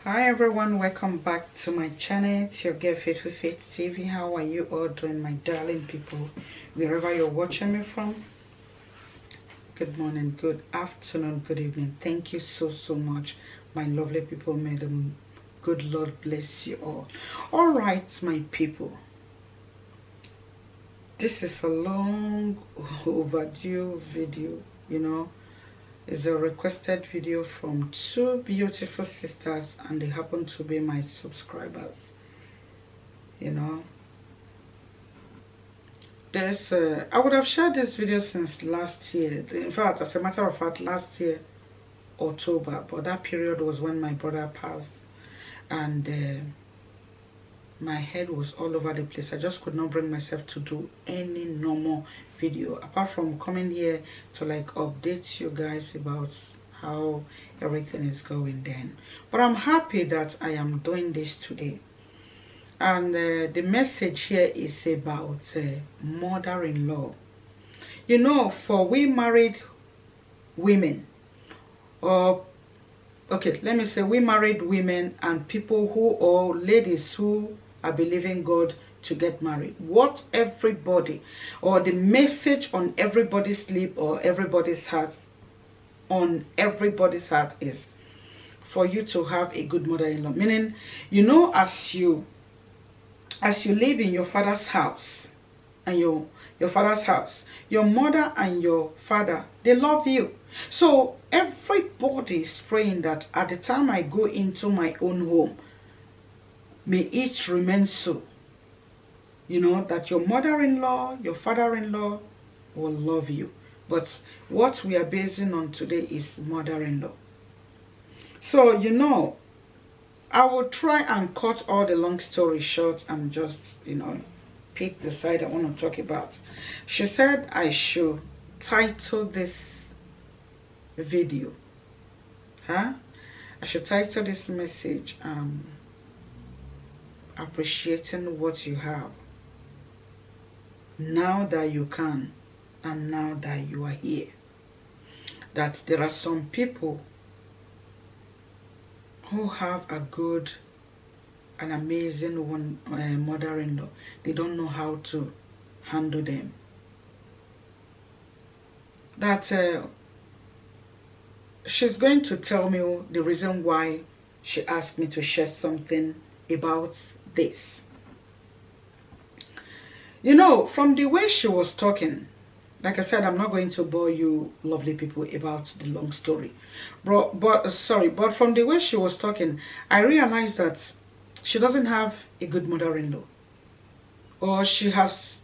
Hi everyone, welcome back to my channel. It's your girl Faith with Faith TV. How are you all doing, my darling people, wherever you're watching me from? Good morning, good afternoon, good evening. Thank you so much, my lovely people. May the good Lord bless you all. All right, my people, this is a long overdue video. It's a requested video from two beautiful sisters, and they happen to be my subscribers. I would have shared this video since last year. In fact, as a matter of fact, last year October, but that period was when my brother passed, and my head was all over the place. I just could not bring myself to do any normal video apart from coming here to like update you guys about how everything is going then. But I'm happy that I am doing this today, and the message here is about mother-in-law. For we married women, or okay, let me say we married women and people who, or ladies who are believing God to get married, what everybody, or the message on everybody's lip or everybody's heart, is for you to have a good mother-in-law. Meaning, as you live in your father's house, and your father's house, your mother and your father, they love you. So everybody is praying that at the time I go into my own home, may it remain so. That your mother-in-law, your father-in-law will love you. But what we are basing on today is mother-in-law. So, I will try and cut all the long story short and just, pick the side I want to talk about. She said I should title this video. I should title this message, appreciating what you have now that you can, and now that you are here. That there are some people who have a good, an amazing mother-in-law. They don't know how to handle them. That she's going to tell me the reason why she asked me to share something about this. From the way she was talking, like I said, I'm not going to bore you lovely people about the long story. But from the way she was talking, I realized that she doesn't have a good mother-in-law, or she has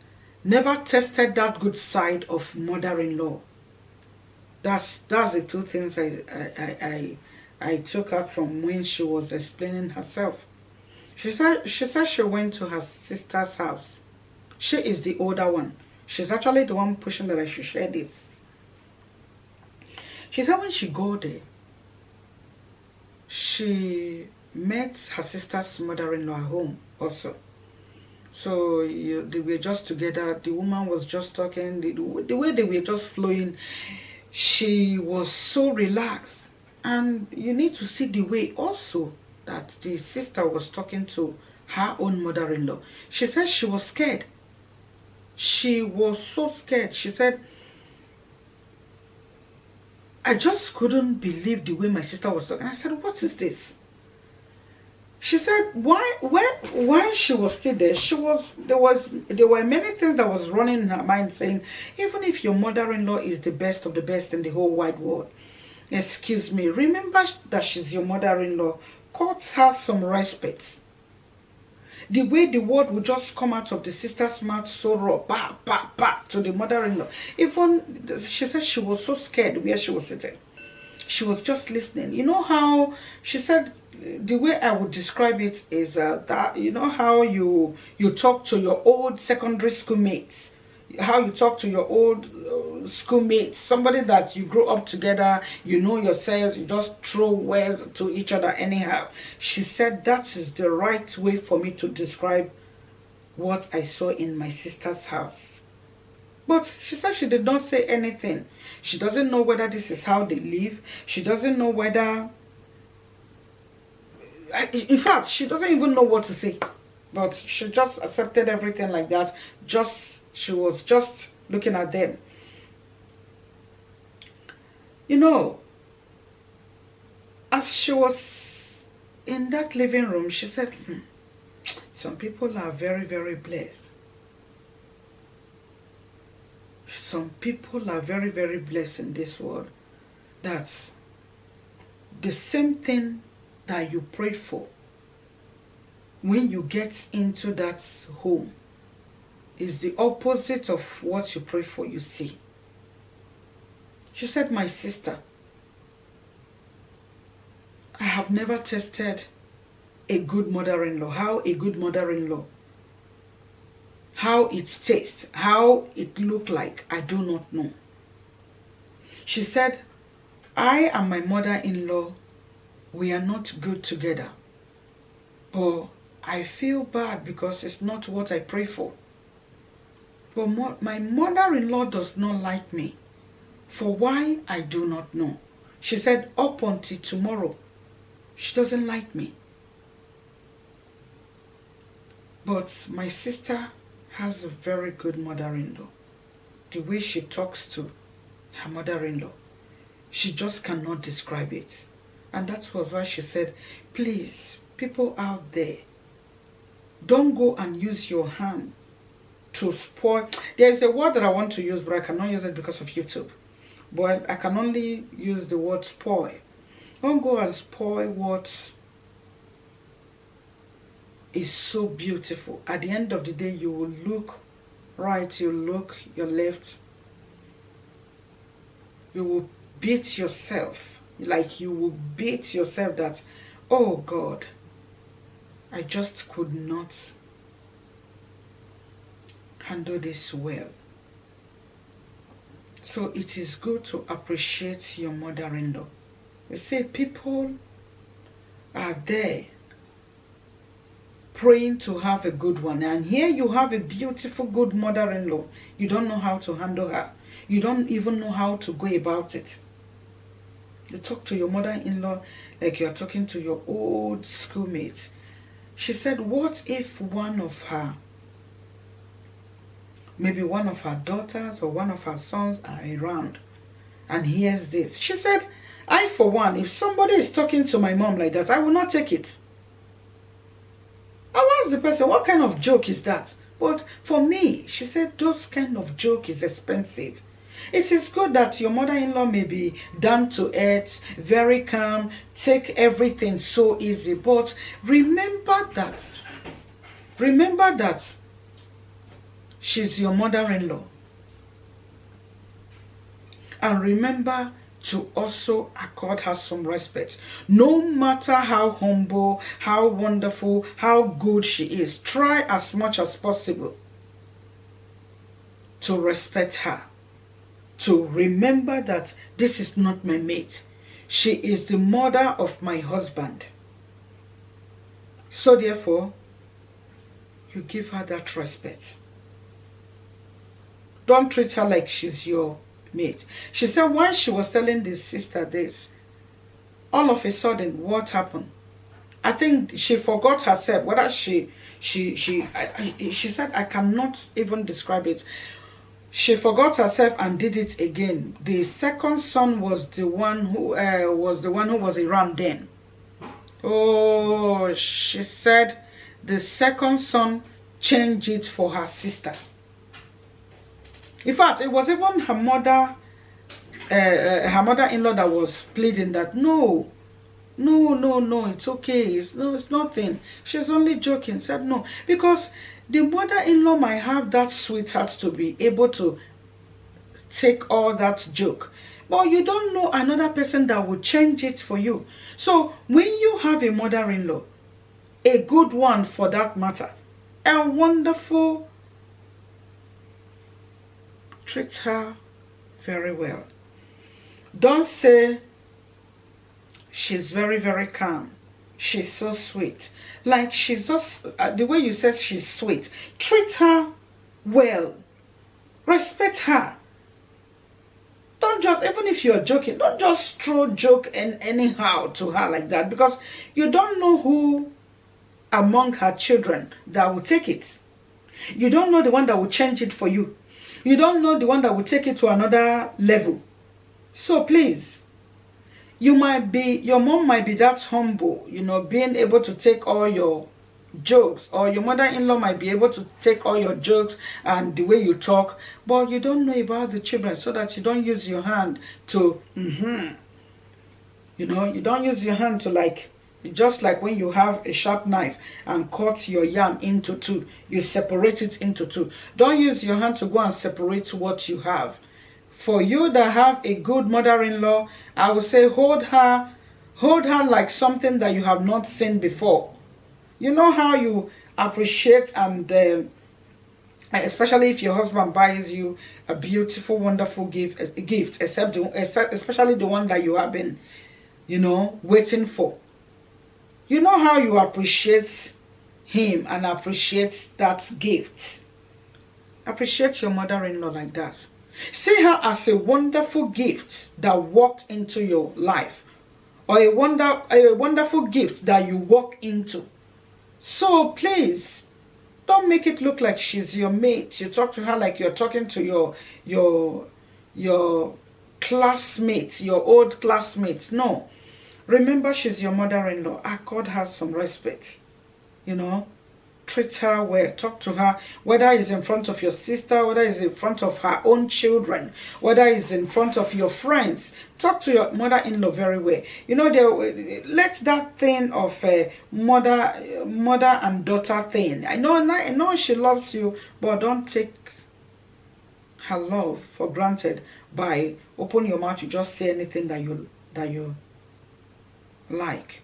never tested that good side of mother-in-law. That's the two things I took out from when she was explaining herself. She said she went to her sister's house. She is the older one. She's actually the one pushing that I should share this. She said when she got there, she met her sister's mother-in-law at home also. So they were just together. The woman was just talking. The way they were just flowing, she was so relaxed. And you need to see the way also that the sister was talking to her own mother-in-law. She said she was scared. She was so scared. She said, I just couldn't believe the way my sister was talking. I said, what is this? She said, when she was still there, there were many things that was running in her mind, saying, even if your mother-in-law is the best of the best in the whole wide world, excuse me, remember that she's your mother-in-law. Cut her some respect. The way the word would just come out of the sister's mouth so raw, to the mother-in-law. Even, she said she was so scared where she was sitting. She was just listening. You know how, she said, the way I would describe it is that, how you talk to your old secondary school mates. How you talk to your old schoolmates, somebody that you grew up together, you know yourselves, you just throw words to each other anyhow. She said that is the right way for me to describe what I saw in my sister's house. But she said she did not say anything. She doesn't know whether this is how they live. She doesn't know whether In fact, she doesn't even know what to say. But she just accepted everything like that. She was just looking at them. You know, as she was in that living room, she said, some people are very, very blessed. Some people are very, very blessed in this world. That's the same thing that you prayed for. When you get into that home, is the opposite of what you pray for, you see. She said, my sister, I have never tasted a good mother-in-law. How a good mother-in-law, how it tastes, how it look like, I do not know. She said, I and my mother-in-law, we are not good together. But I feel bad because it's not what I pray for. But my mother-in-law does not like me. For why, I do not know. She said, up until tomorrow, she doesn't like me. But my sister has a very good mother-in-law. The way she talks to her mother-in-law, she just cannot describe it. And that was why she said, please, people out there, don't go and use your hand to spoil. There's a word that I want to use, but I cannot use it because of YouTube. But I can only use the word spoil. Don't go and spoil what is so beautiful. At the end of the day, you will look right, you look your left. You will beat yourself. Like you will beat yourself that, oh God, I just could not handle this well. So it is good to appreciate your mother-in-law. They say people are there praying to have a good one. And here you have a beautiful, good mother-in-law. You don't know how to handle her. You don't even know how to go about it. You talk to your mother-in-law like you're talking to your old schoolmate. She said, what if one of her, maybe one of her daughters or one of her sons are around and hears this? She said, I for one, if somebody is talking to my mom like that, I will not take it. I asked the person, what kind of joke is that? But for me, she said, those kind of joke is expensive. It is good that your mother-in-law may be down to earth, very calm, take everything so easy. But remember that she's your mother-in-law. And remember to also accord her some respect. No matter how humble, how wonderful, how good she is, try as much as possible to respect her. To remember that this is not my mate. She is the mother of my husband. So therefore, you give her that respect. Don't treat her like she's your mate. She said when she was telling this sister this, all of a sudden, what happened? I think she forgot herself. Whether she said, I cannot even describe it. She forgot herself and did it again. The second son was the one who was around then. Oh, she said the second son changed it for her sister. In fact, it was even her mother-in-law that was pleading that no, it's okay, it's nothing. She's only joking. Said no, because the mother-in-law might have that sweetheart to be able to take all that joke. But you don't know another person that will change it for you. So when you have a mother-in-law, a good one for that matter, a wonderful, treat her very well. Don't say she's very, very calm. She's so sweet. Like she's just, the way you said she's sweet. Treat her well. Respect her. don't just, even if you're joking, don't just throw joke and anyhow to her like that, because you don't know who among her children that will take it. You don't know the one that will change it for you. You don't know the one that will take it to another level. So please, your mom might be that humble, you know, being able to take all your jokes, or your mother-in-law might be able to take all your jokes and the way you talk, but you don't know about the children, so that you don't use your hand to you know, you don't use your hand to, like, just like when you have a sharp knife and cut your yam into two, you separate it into two. Don't use your hand to go and separate what you have. For you that have a good mother-in-law, I would say hold her like something that you have not seen before. You know how you appreciate, and especially if your husband buys you a beautiful, wonderful gift, especially the one that you have been, you know, waiting for. You know how you appreciate him and appreciate that gift. Appreciate your mother-in-law like that. See her as a wonderful gift that walked into your life, or a wonderful gift that you walk into. So please, don't make it look like she's your mate. You talk to her like you're talking to your classmates, your old classmates. No. Remember, she's your mother-in-law. Accord her some respect. You know, treat her well. Talk to her, whether it's in front of your sister, whether it's in front of her own children, whether it's in front of your friends. Talk to your mother-in-law very well. You know, let that thing of mother and daughter thing. I know she loves you, but don't take her love for granted by open your mouth to just say anything that you like,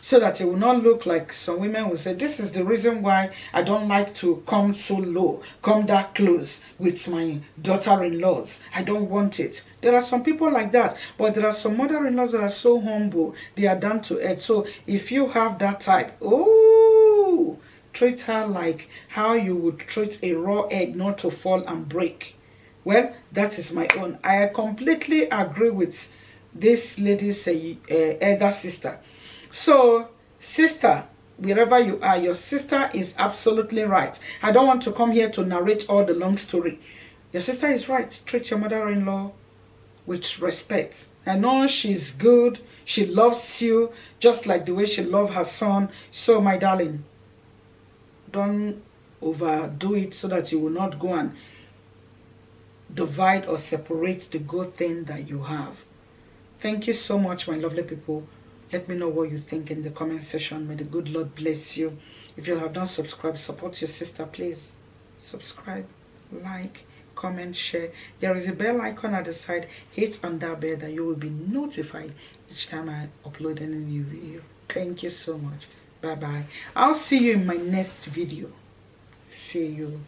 so that it will not look like some women will say, this is the reason why I don't like to come so low, come that close with my daughter-in-laws. I don't want it. There are some people like that, but there are some mother-in-laws that are so humble, they are down to earth. So if you have that type, oh, treat her like how you would treat a raw egg, not to fall and break. Well, that is my own. I completely agree with this lady's elder sister. So, sister, wherever you are, your sister is absolutely right. I don't want to come here to narrate all the long story. Your sister is right. Treat your mother-in-law with respect. I know she's good. She loves you just like the way she loves her son. So, my darling, don't overdo it, so that you will not go and divide or separate the good thing that you have. Thank you so much, my lovely people. Let me know what you think in the comment section. May the good Lord bless you. If you have not subscribed, support your sister. Please subscribe, like, comment, share. There is a bell icon at the side. Hit on that bell that you will be notified each time I upload any new video. Thank you so much. Bye bye. I'll see you in my next video. See you.